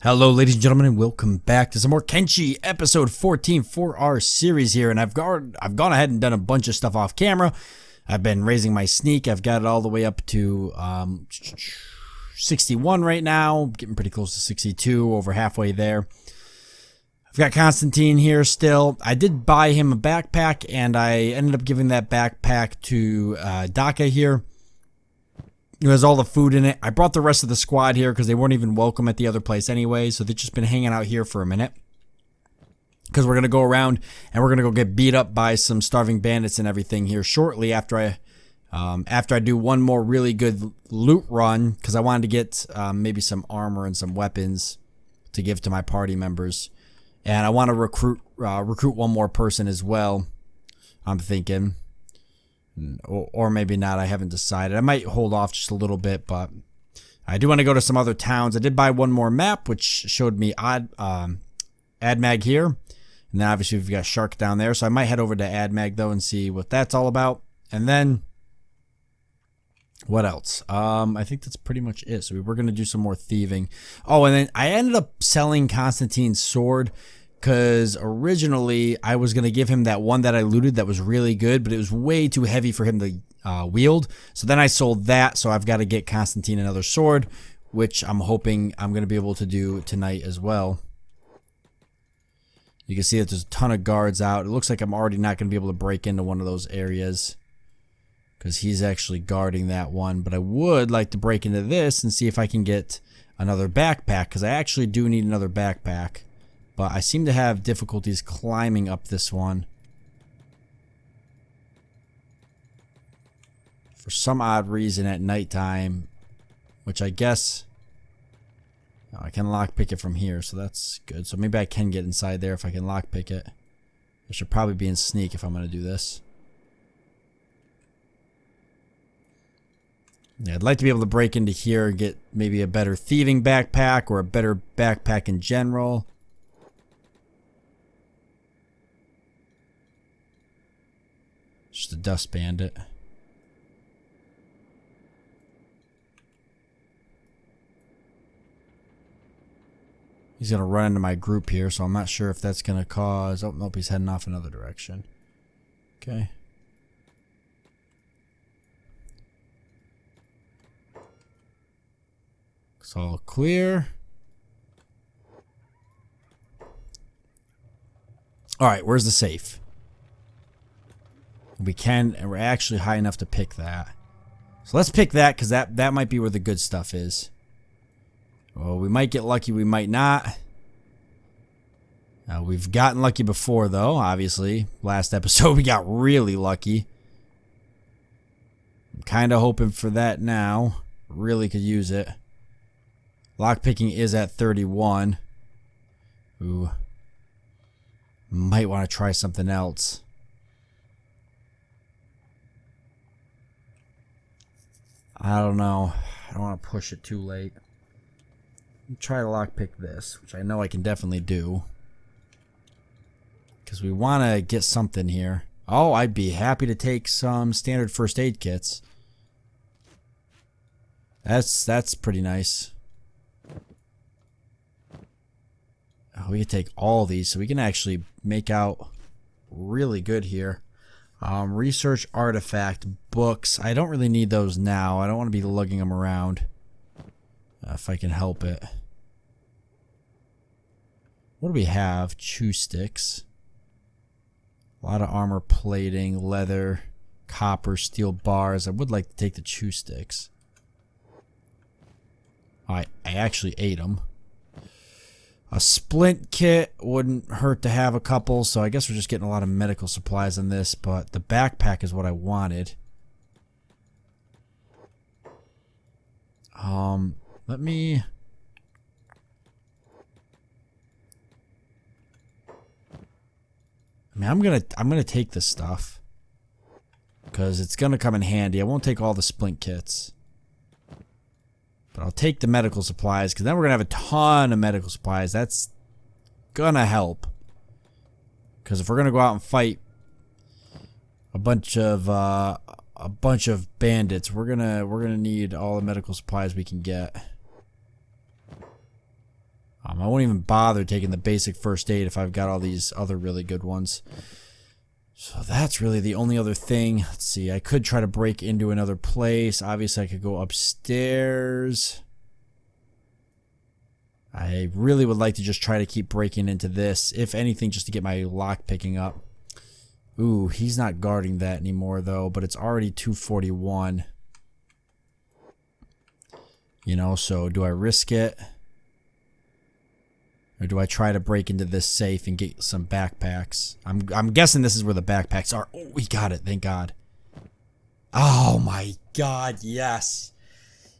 Hello ladies and gentlemen, and welcome back to some more Kenshi episode 14 for our series here. And I've gone ahead and done a bunch of stuff off camera. I've been raising my sneak. I've got it all the way up to 61 right now, getting pretty close to 62, over halfway there. I've got Constantine here still. I did buy him a backpack, and I ended up giving that backpack to Daka here. It has all the food in it. I brought the rest of the squad here because they weren't even welcome at the other place anyway, so they've just been hanging out here for a minute. Because we're going to go around and we're going to go get beat up by some starving bandits and everything here shortly after I do one more really good loot run, because I wanted to get maybe some armor and some weapons to give to my party members. And I want to recruit one more person as well, I'm thinking. Or maybe not, I haven't decided. I might hold off just a little bit, but I do want to go to some other towns. I did buy one more map, which showed me Admag here. And then obviously we've got Shark down there, so I might head over to Admag though and see what that's all about. And then, what else? I think that's pretty much it. So we're going to do some more thieving. Oh, and then I ended up selling Constantine's sword, because originally I was going to give him that one that I looted that was really good, but it was way too heavy for him to wield. So then I sold that, so I've got to get Constantine another sword, which I'm hoping I'm going to be able to do tonight as well. You can see that there's a ton of guards out. It looks like I'm already not going to be able to break into one of those areas, because he's actually guarding that one. But I would like to break into this and see if I can get another backpack, because I actually do need another backpack. But I seem to have difficulties climbing up this one. For some odd reason at nighttime, which I guess I can lockpick it from here, so that's good. So maybe I can get inside there if I can lockpick it. I should probably be in sneak if I'm going to do this. Yeah, I'd like to be able to break into here and get maybe a better thieving backpack or a better backpack in general. Just a dust bandit. He's going to run into my group here, so I'm not sure if that's going to cause... Oh, nope, he's heading off another direction. Okay. It's all clear. Alright, where's the safe? We can, and we're actually high enough to pick that. So let's pick that, because that might be where the good stuff is. Well, we might get lucky, we might not. We've gotten lucky before, though, obviously. Last episode, we got really lucky. I'm kind of hoping for that now. Really could use it. Lockpicking is at 31. Ooh. Might want to try something else. I don't know. I don't want to push it too late. Try to lockpick this, which I know I can definitely do. Because we want to get something here. Oh, I'd be happy to take some standard first aid kits. That's pretty nice. Oh, we can take all these, so we can actually make out really good here. Research artifact books. I don't really need those now. I don't want to be lugging them around if I can help it. What do we have? Chew sticks. A lot of armor plating, leather, copper, steel bars. I would like to take the chew sticks. I actually ate them. A splint kit wouldn't hurt to have a couple, so I guess we're just getting a lot of medical supplies on this, but the backpack is what I wanted. Let me... I mean, I'm gonna take this stuff, because it's gonna come in handy. I won't take all the splint kits. But I'll take the medical supplies, because then we're going to have a ton of medical supplies. That's going to help. Because if we're going to go out and fight a bunch of bandits, we're gonna need all the medical supplies we can get. I won't even bother taking the basic first aid if I've got all these other really good ones. So that's really the only other thing. Let's see. I could try to break into another place. Obviously, I could go upstairs. I really would like to just try to keep breaking into this. If anything, just to get my lock picking up. Ooh, he's not guarding that anymore, though. But it's already 241. You know, so do I risk it? Or do I try to break into this safe and get some backpacks? I'm guessing this is where the backpacks are. Oh, we got it. Thank God. Oh, my God. Yes.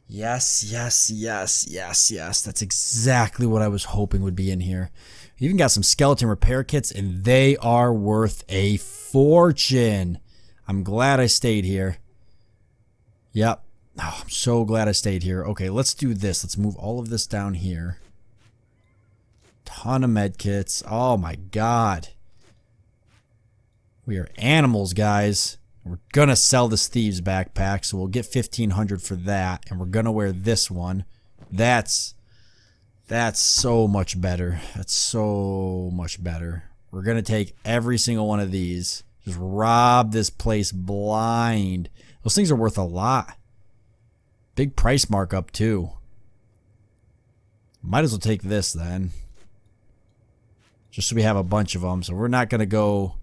Yes, yes, yes, yes, yes. That's exactly what I was hoping would be in here. We even got some skeleton repair kits, and they are worth a fortune. I'm glad I stayed here. Yep. Oh, I'm so glad I stayed here. Okay, let's do this. Let's move all of this down here. Ton of med kits. Oh my God. We are animals, guys. We're gonna sell this thieves backpack, so we'll get 1,500 for that, and we're gonna wear this one. That's so much better. That's so much better. We're gonna take every single one of these. Just rob this place blind. Those things are worth a lot. Big price markup too. Might as well take this then. Just so we have a bunch of them. So we're not going to go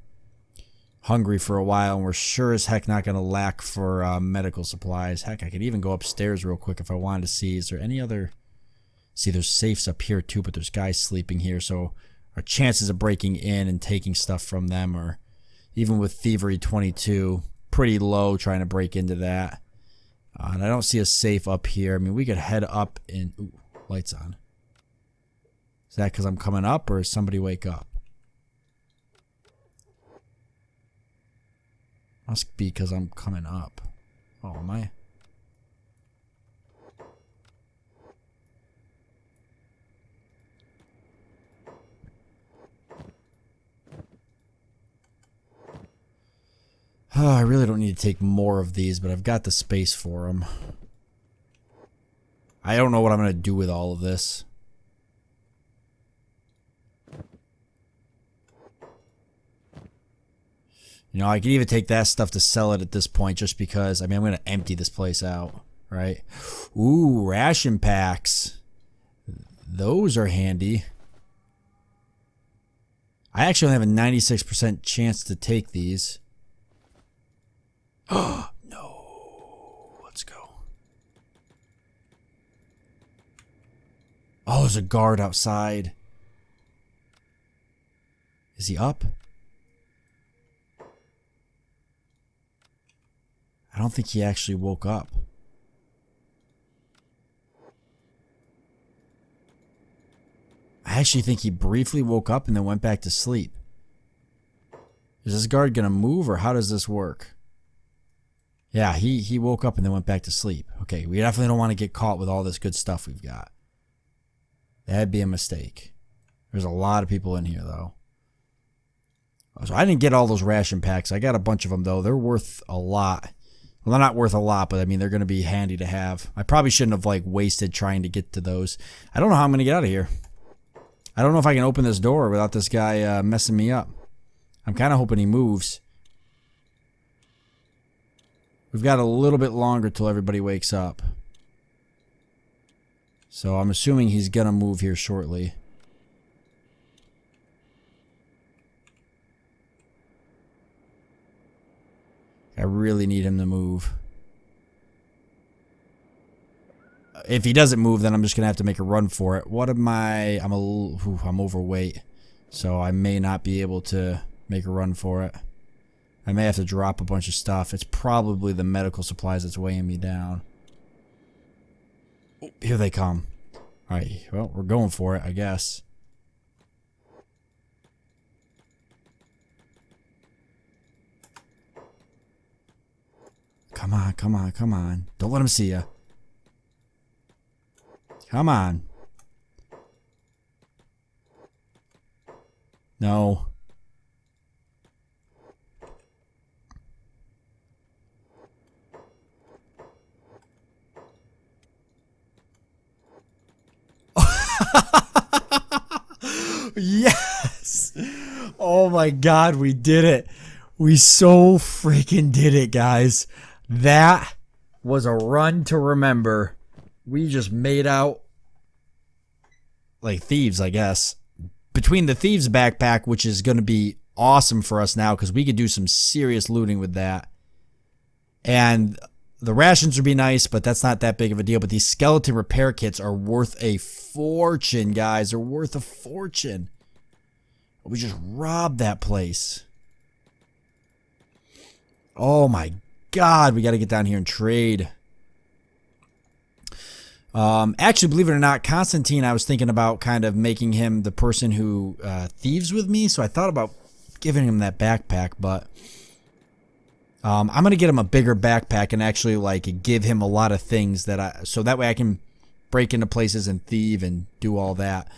hungry for a while. And we're sure as heck not going to lack for medical supplies. Heck, I could even go upstairs real quick if I wanted to see. Is there any other... See, there's safes up here too, but there's guys sleeping here. So our chances of breaking in and taking stuff from them are, even with Thievery 22, pretty low trying to break into that. And I don't see a safe up here. I mean, we could head up and... Ooh, lights on. Is that because I'm coming up, or is somebody wake up? Must be because I'm coming up. Oh, am I? Oh, I really don't need to take more of these, but I've got the space for them. I don't know what I'm going to do with all of this. You know, I could even take that stuff to sell it at this point just because, I mean, I'm going to empty this place out, right? Ooh, ration packs. Those are handy. I actually only have a 96% chance to take these. Oh, no. Let's go. Oh, there's a guard outside. Is he up? I don't think he actually woke up. I actually think he briefly woke up and then went back to sleep. Is this guard gonna move, or how does this work? Yeah, he woke up and then went back to sleep. Okay, we definitely don't want to get caught with all this good stuff we've got. That'd be a mistake. There's a lot of people in here, though. So I didn't get all those ration packs. I got a bunch of them, though. They're worth a lot. Well, they're not worth a lot, but I mean, they're going to be handy to have. I probably shouldn't have, like, wasted trying to get to those. I don't know how I'm going to get out of here. I don't know if I can open this door without this guy messing me up. I'm kind of hoping he moves. We've got a little bit longer till everybody wakes up. So I'm assuming he's going to move here shortly. I really need him to move. If he doesn't move, then I'm just going to have to make a run for it. What am I? I'm overweight. So I may not be able to make a run for it. I may have to drop a bunch of stuff. It's probably the medical supplies that's weighing me down. Oh, here they come. Alright, well, we're going for it, I guess. Come on, come on, come on. Don't let him see ya. Come on. No. Oh my god, we did it. We so freaking did it, guys. That was a run to remember. We just made out like thieves, I guess. Between the thieves backpack, which is going to be awesome for us now because we could do some serious looting with that. And the rations would be nice, but that's not that big of a deal. But these skeleton repair kits are worth a fortune, guys. They're worth a fortune. We just robbed that place. Oh my god, we got to get down here and trade. Actually, believe it or not, Constantine, I was thinking about kind of making him the person who thieves with me. So I thought about giving him that backpack, but I'm going to get him a bigger backpack and actually like give him a lot of things that so that way I can break into places and thieve and do all that.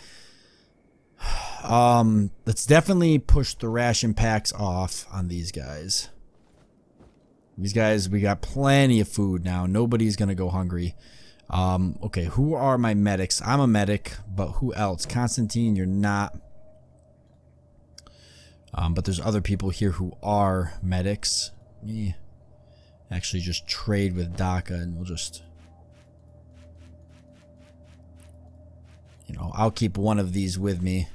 Let's definitely push the ration packs off on these guys. These guys, we got plenty of food now. Nobody's going to go hungry. Okay, who are my medics? I'm a medic, but who else? Constantine, you're not. But there's other people here who are medics. Me actually just trade with Daka and we'll just, you know, I'll keep one of these with me.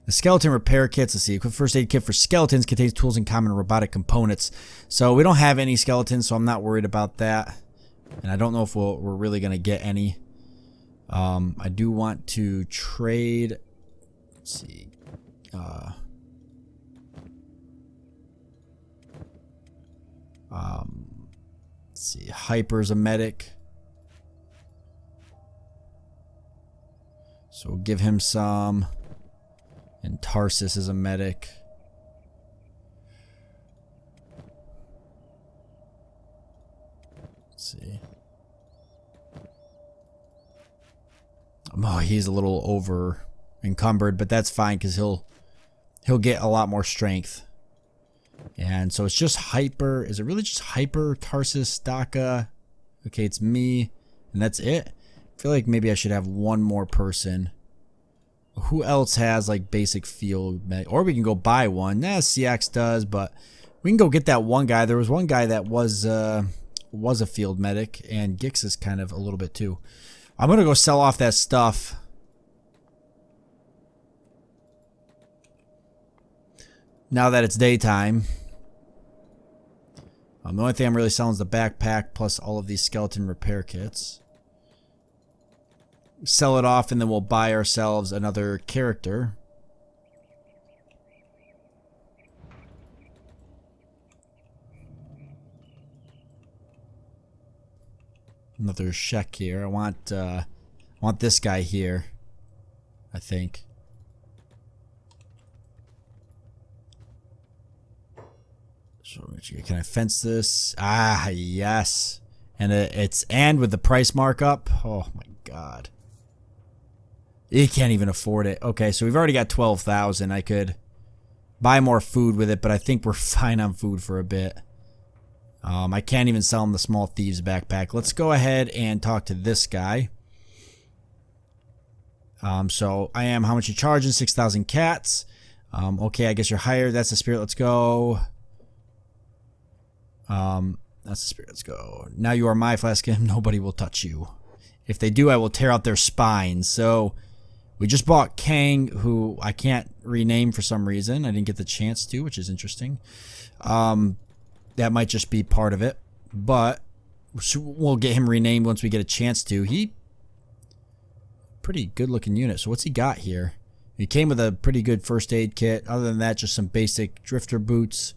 The skeleton repair kits, let's see, equip first aid kit for skeletons contains tools and common robotic components. So we don't have any skeletons, so I'm not worried about that. And I don't know if we're really going to get any. I do want to trade, let's see, let's see, Hyper's a medic. So we'll give him some. And Tarsus is a medic. Let's see. Oh, he's a little over encumbered, but that's fine because he'll get a lot more strength. And so it's just Hyper. Is it really just Hyper, Tarsus, Daka? Okay, it's me, and that's it. I feel like maybe I should have one more person. Who else has like basic field med? Or we can go buy one. Nah, CX does, but we can go get that one guy. There was one guy that was a field medic, and Gix is kind of a little bit too. I'm gonna go sell off that stuff. Now that it's daytime. The only thing I'm really selling is the backpack plus all of these skeleton repair kits. Sell it off and then we'll buy ourselves another character. Another Shek here. I want this guy here, I think. So can I fence this? Ah, yes. And it's with the price markup. Oh my god. You can't even afford it. Okay, so we've already got 12,000. I could buy more food with it, but I think we're fine on food for a bit. I can't even sell him the small thieves backpack. Let's go ahead and talk to this guy. So I am, how much you charging? 6,000 cats. Okay, I guess you're hired. That's the spirit. Let's go. That's the spirit. Let's go. Now you are my flask. Nobody will touch you. If they do, I will tear out their spines. So we just bought Kang, who I can't rename for some reason. I didn't get the chance to, which is interesting. That might just be part of it. But we'll get him renamed once we get a chance to. Pretty good looking unit. So what's he got here? He came with a pretty good first aid kit. Other than that, just some basic drifter boots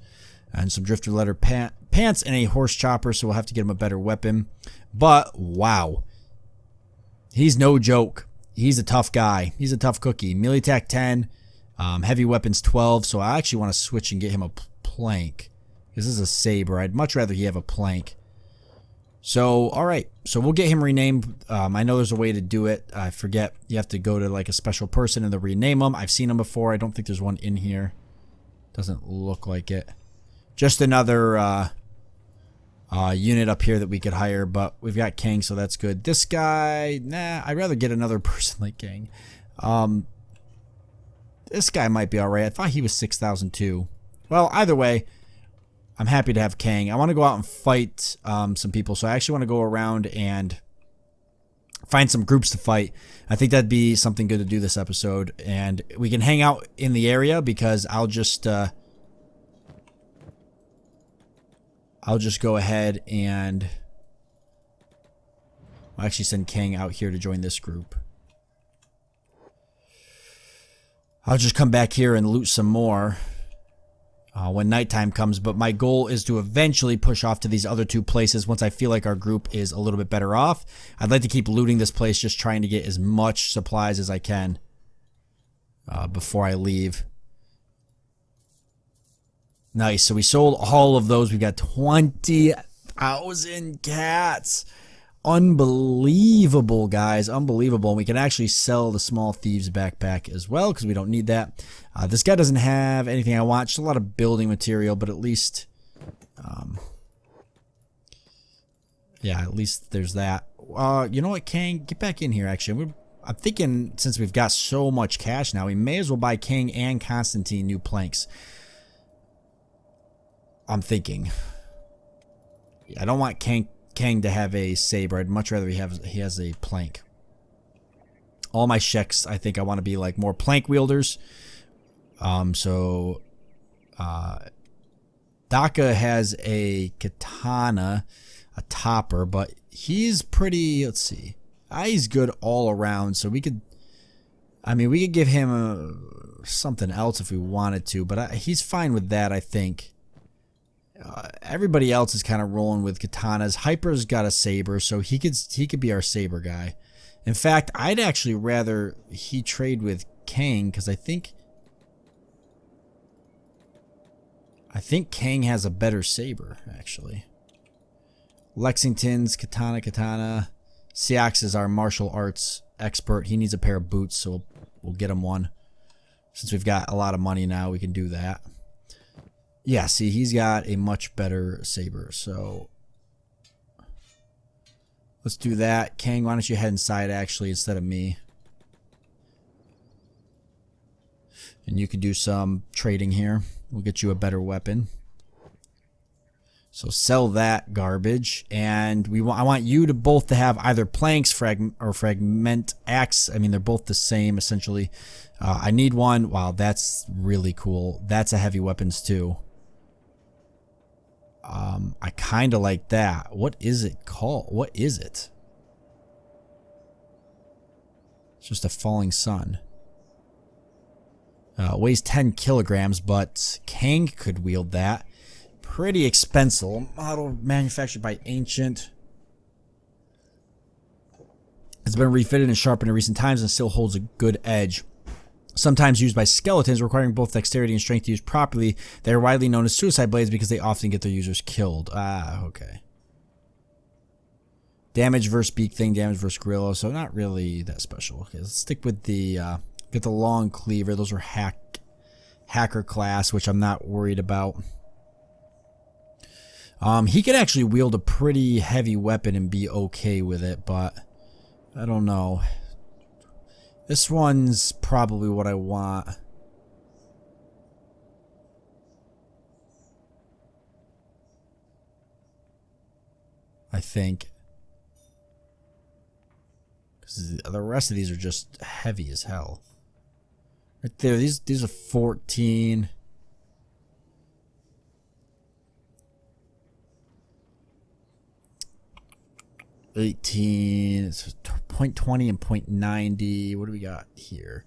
and some drifter leather pants and a horse chopper. So we'll have to get him a better weapon. But wow. He's no joke. He's a tough guy. He's a tough cookie. Melee attack 10, heavy weapons 12. So I actually want to switch and get him a plank. This is a saber. I'd much rather he have a plank. So, alright. So we'll get him renamed. I know there's a way to do it. I forget. You have to go to like a special person and they'll rename him. I've seen him before. I don't think there's one in here. Doesn't look like it. Just another unit up here that we could hire, but we've got Kang, so that's good. This guy, nah, I'd rather get another person like Kang. This guy might be alright. I thought he was 6,002. Well, either way, I'm happy to have Kang. I want to go out and fight some people, so I actually want to go around and find some groups to fight. I think that'd be something good to do this episode, and we can hang out in the area because I'll just go ahead and I'll actually send Kang out here to join this group. I'll just come back here and loot some more when nighttime comes, but my goal is to eventually push off to these other two places once I feel like our group is a little bit better off. I'd like to keep looting this place, just trying to get as much supplies as I can before I leave. Nice, so we sold all of those. We got 20,000 cats. Unbelievable, guys. Unbelievable. And we can actually sell the small thieves backpack as well because we don't need that. This guy doesn't have anything I want. Just a lot of building material, but at least yeah, at least there's that. You know what, Kang? Get back in here, actually. I'm thinking since we've got so much cash now, we may as well buy Kang and Constantine new planks. I'm thinking. I don't want Kang to have a saber. I'd much rather he has a plank. All my sheks, I think I want to be like more plank wielders. So Daka has a katana, a topper, but he's pretty, let's see. He's good all around, so we could give him something else if we wanted to, but he's fine with that, I think. Everybody else is kind of rolling with katanas. Hyper's got a saber, so he could be our saber guy. In fact, I'd actually rather he trade with Kang because I think Kang has a better saber actually. Lexington's katana. Siax is our martial arts expert. He needs a pair of boots, so we'll get him one. Since we've got a lot of money now, we can do that. Yeah, see, he's got a much better saber, so let's do that. Kang, why don't you head inside, actually, instead of me? And you can do some trading here. We'll get you a better weapon. So sell that garbage, and I want you to both to have either planks, fragment axe. I mean, they're both the same, essentially. I need one. Wow, that's really cool. That's a heavy weapons, too. I kind of like that. What is it called? What is it? It's just a falling sun. Weighs 10 kilograms, but Kang could wield that. Pretty expensive. Model manufactured by Ancient. It's been refitted and sharpened in recent times and still holds a good edge. Sometimes used by skeletons, requiring both dexterity and strength to use properly, they are widely known as suicide blades because they often get their users killed. Ah, okay. Damage versus beak thing, damage versus gorilla, so not really that special. Okay, let's stick with the get the long cleaver. Those are hacker class, which I'm not worried about. He could actually wield a pretty heavy weapon and be okay with it, but I don't know. This one's probably what I want. I think. Because the rest of these are just heavy as hell. Right there, these are 14. 18, it's 0.20 and 0.90. What do we got here?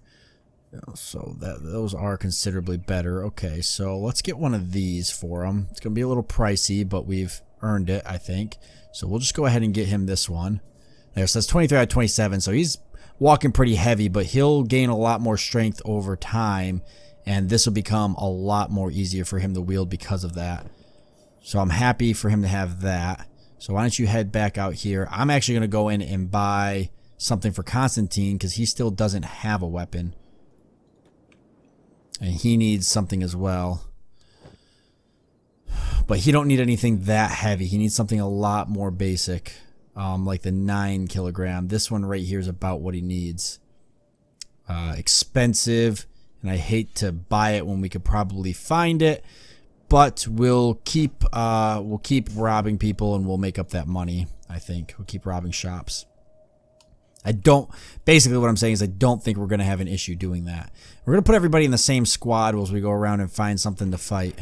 So those are considerably better. Okay, so let's get one of these for him. It's going to be a little pricey, but we've earned it, I think. So we'll just go ahead and get him this one. There, so that's 23 out of 27. So he's walking pretty heavy, but he'll gain a lot more strength over time, and this will become a lot more easier for him to wield because of that. So I'm happy for him to have that. So why don't you head back out here? I'm actually going to go in and buy something for Constantine because he still doesn't have a weapon. And he needs something as well. But he don't need anything that heavy. He needs something a lot more basic. Like the 9 kilogram. This one right here is about what he needs. Expensive. and I hate to buy it when we could probably find it. But we'll keep robbing people, and we'll make up that money. I think we'll keep robbing shops. Basically what I'm saying is I don't think we're going to have an issue doing that. We're going to put everybody in the same squad as we go around and find something to fight.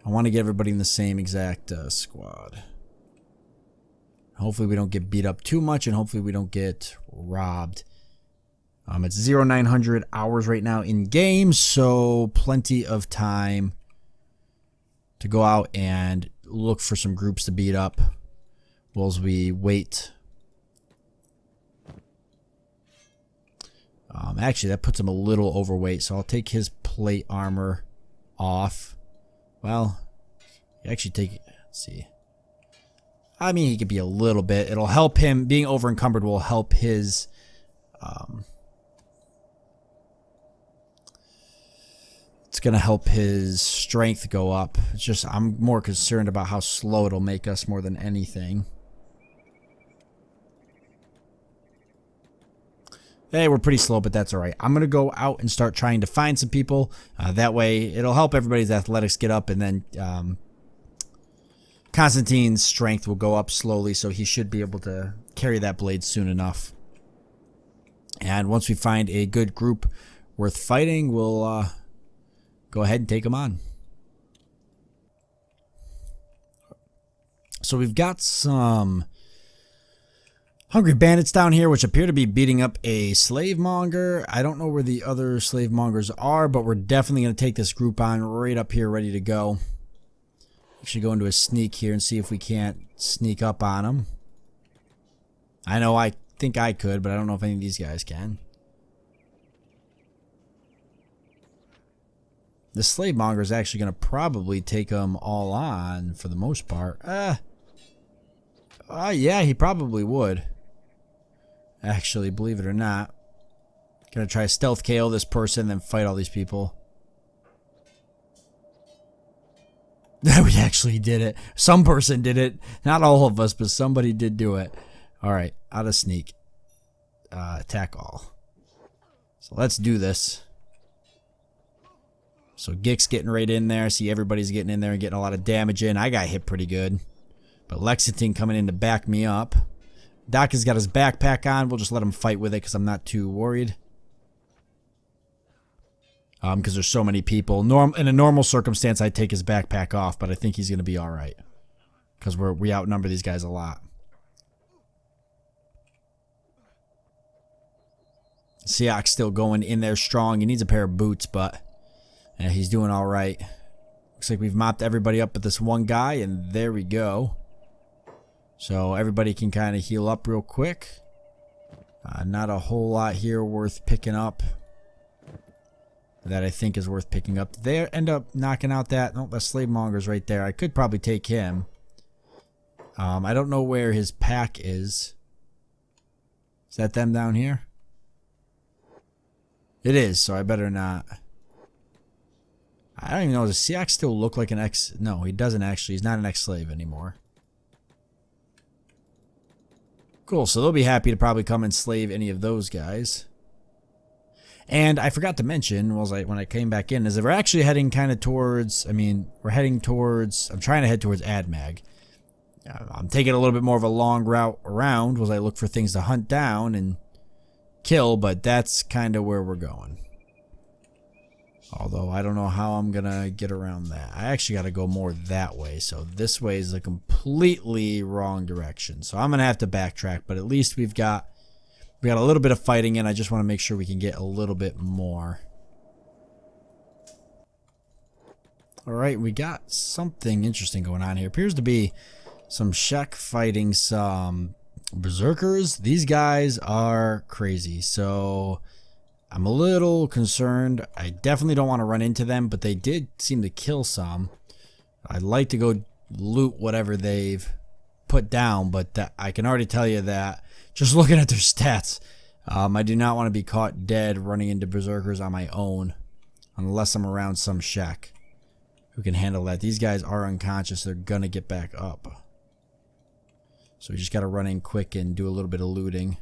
I want to get everybody in the same exact squad. Hopefully we don't get beat up too much, and hopefully we don't get robbed. It's 0900 hours right now in game, so plenty of time to go out and look for some groups to beat up whilst we wait. Actually, that puts him a little overweight, so I'll take his plate armor off. Well, actually take it. Let's see. I mean, he could be a little bit. It'll help him. Being over encumbered will help his. It's gonna help his strength go up. It's just I'm more concerned about how slow it'll make us more than anything. Hey, we're pretty slow, but that's alright. I'm going to go out and start trying to find some people. That way, it'll help everybody's athletics get up, and then Constantine's strength will go up slowly, so he should be able to carry that blade soon enough. And once we find a good group worth fighting, we'll go ahead and take them on. So we've got some hungry bandits down here, which appear to be beating up a slave monger. I don't know where the other slave mongers are, but we're definitely going to take this group on right up here, ready to go. We should go into a sneak here and see if we can't sneak up on them. I know I think I could, but I don't know if any of these guys can. The slave monger is actually going to probably take them all on for the most part. Yeah, he probably would. Actually, believe it or not. Gonna try stealth KO this person, then fight all these people. We actually did it. Some person did it. Not all of us, but somebody did do it. Alright, out of sneak. Attack all. So let's do this. So Gick's getting right in there. See, everybody's getting in there and getting a lot of damage in. I got hit pretty good. But Lexington coming in to back me up. Doc has got his backpack on. We'll just let him fight with it because I'm not too worried. Because there's so many people. In a normal circumstance, I'd take his backpack off, but I think he's going to be alright. Because we outnumber these guys a lot. Siak's still going in there strong. He needs a pair of boots, but yeah, he's doing alright. Looks like we've mopped everybody up but this one guy, and there we go. So everybody can kind of heal up real quick. Not a whole lot here worth picking up that I think is worth picking up. They end up knocking out that. Oh, that slave monger's right there. I could probably take him. I don't know where his pack is. Is that them down here? It is, so I better not. I don't even know. Does Siak still look like an ex? No, he doesn't actually. He's not an ex-slave anymore. Cool, so they'll be happy to probably come and slave any of those guys. And I forgot to mention, when I came back in, is that we're actually heading kind of towards, we're heading towards, I'm trying to head towards AdMag. I'm taking a little bit more of a long route around, I look for things to hunt down and kill, but that's kind of where we're going. Although I don't know how I'm going to get around that. I actually got to go more that way. So this way is a completely wrong direction. So I'm going to have to backtrack. But at least we got a little bit of fighting in. I just want to make sure we can get a little bit more. Alright, we got something interesting going on here. Appears to be some Shek fighting some berserkers. These guys are crazy. So I'm a little concerned. I definitely don't want to run into them, but they did seem to kill some. I'd like to go loot whatever they've put down, but I can already tell you that just looking at their stats, I do not want to be caught dead running into berserkers on my own unless I'm around some Shek who can handle that. These guys are unconscious. They're gonna get back up. So we just gotta run in quick and do a little bit of looting.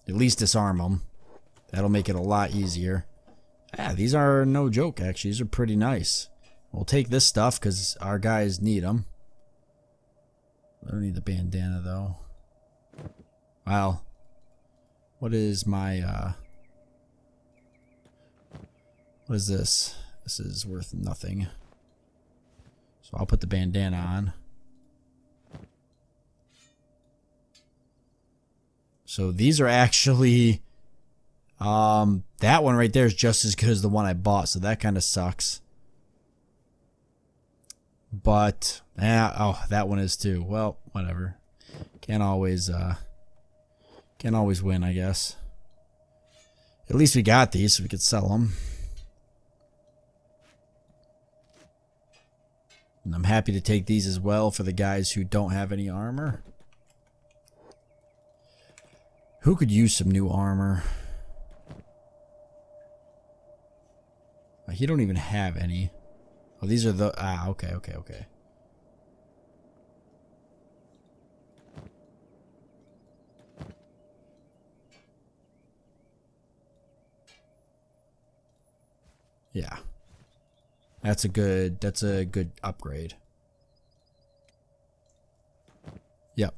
At least disarm them. That'll make it a lot easier. Yeah, these are no joke, actually. These are pretty nice. We'll take this stuff because our guys need them. I don't need the bandana, though. Well, what is my, what is this? This is worth nothing. So I'll put the bandana on. So these are actually, that one right there is just as good as the one I bought, so that kind of sucks. But, oh, that one is too. Well, whatever. Can't always win, I guess. At least we got these, so we could sell them. And I'm happy to take these as well for the guys who don't have any armor. Who could use some new armor? He don't even have any. Oh, these are the... Ah, okay. Yeah. That's a good upgrade. Yep.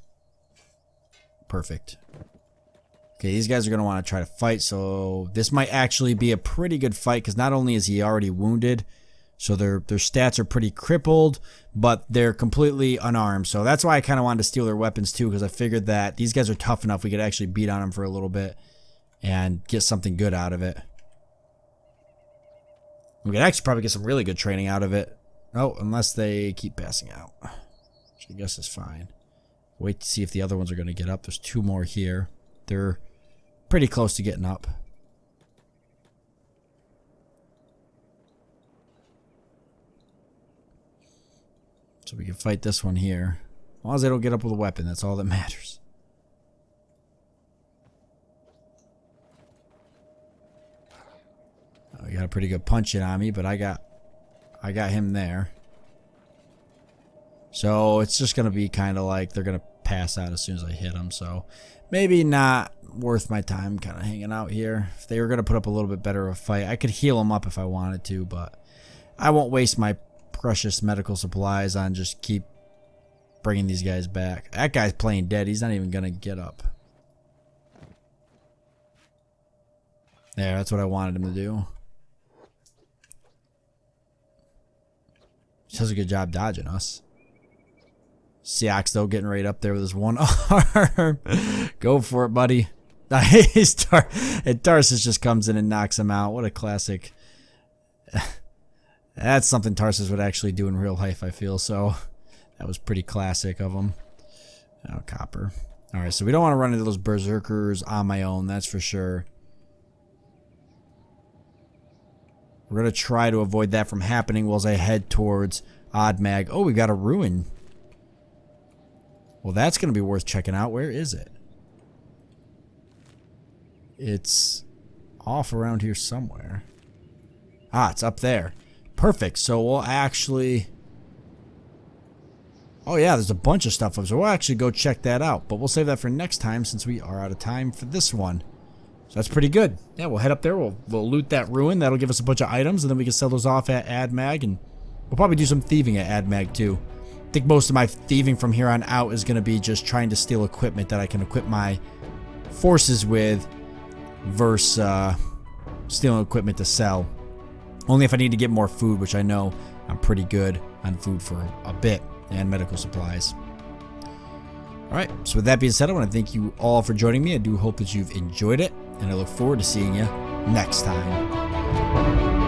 Perfect. Okay, these guys are going to want to try to fight, so this might actually be a pretty good fight, because not only is he already wounded, so their stats are pretty crippled, but they're completely unarmed. So that's why I kind of wanted to steal their weapons too, because I figured that these guys are tough enough we could actually beat on them for a little bit and get something good out of it. We could actually probably get some really good training out of it. Oh, unless they keep passing out, which I guess is fine. Wait to see if the other ones are going to get up. There's two more here. They're pretty close to getting up. So we can fight this one here. As long as they don't get up with a weapon, that's all that matters. Oh, he got a pretty good punch in on me, but I got him there. So it's just gonna be kind of like they're gonna pass out as soon as I hit them. So maybe not worth my time kind of hanging out here. If they were gonna put up a little bit better of a fight, I could heal them up if I wanted to, but I won't waste my precious medical supplies on just keep bringing these guys back. That guy's playing dead. He's not even gonna get up. There, that's what I wanted him to do. He does a good job dodging us. Siak's though getting right up there with his one arm. Go for it, buddy. Nice. And Tarsus just comes in and knocks him out. What a classic. That's something Tarsus would actually do in real life, I feel. So that was pretty classic of him. Oh, copper. Alright, so we don't want to run into those berserkers on my own, that's for sure. We're going to try to avoid that from happening while I head towards Odd Mag. Oh, we got a ruin. Well, that's going to be worth checking out. Where is it? It's off around here somewhere. Ah, it's up there. Perfect. So we'll actually... Oh yeah, there's a bunch of stuff up, so we'll actually go check that out. But we'll save that for next time since we are out of time for this one. So that's pretty good. Yeah, we'll head up there. We'll loot that ruin. That'll give us a bunch of items, and then we can sell those off at AdMag, and we'll probably do some thieving at AdMag too. I think most of my thieving from here on out is going to be just trying to steal equipment that I can equip my forces with versus stealing equipment to sell. Only if I need to get more food, which I know I'm pretty good on food for a bit, and medical supplies. Alright, so with that being said, I want to thank you all for joining me. I do hope that you've enjoyed it, and I look forward to seeing you next time.